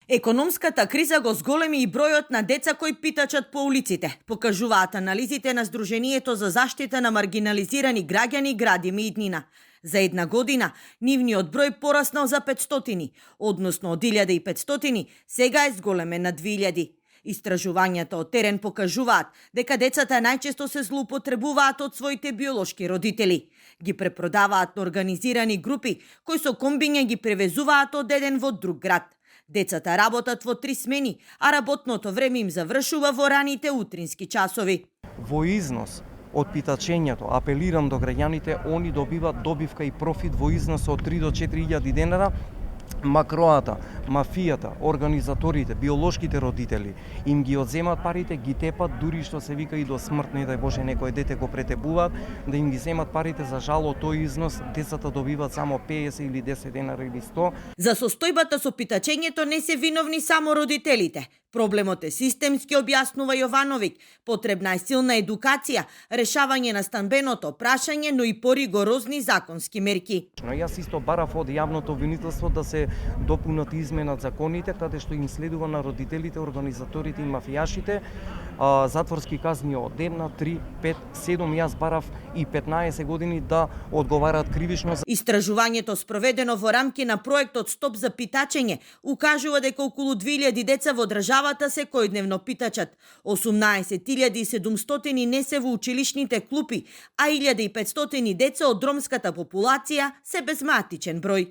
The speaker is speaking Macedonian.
Економската криза го зголеми и бројот на деца кои питачат по улиците, покажуваат анализите на Сдруженијето за заштита на маргинализирани граѓани градими иднина. За една година нивниот број пораснал за 500, односно од 1500 сега е зголемен на 2000. Истражувањата од терен покажуваат дека децата најчесто се злоупотребуваат од своите биолошки родители. Ги препродаваат на организирани групи кои со комбиња ги превезуваат од еден во друг град. Децата работат во 3 смени, а работното време им завршува во раните утрински часови. Во износ од питачењето, апелирам до граѓаните, они добиваат добивка и профит во износ од 3 до 4.000 денара. Макроата, мафијата, организаторите, биолошките родители им ги одземат парите, ги тепат, дури што се вика и до смрт, не дај Боже некој дете го претебуваат, да им ги земат парите, за жал од тој износ децата добиваат само 50 или 10 денара или 100. За состојбата со питачењето не се виновни само родителите. Проблемот е системски, објаснува Јовановиќ. Потребна е силна едукација, решавање на станбеното прашање, но и поригорозни законски мерки. Но јас исто барав од јавното обвинителство да се допунат и изменат законите, каде што им следува на родителите, организаторите и мафијашите затворски казни од 1, 3, 5, 7, јас барав и 15 години да одговараат кривично. Истражувањето спроведено во рамки на проектот Стоп за питачење укажува дека околу 2000 деца во државата секојдневно питачат. 18.700 не се во училишните клупи, а 1500 деца од ромската популација се без матичен број.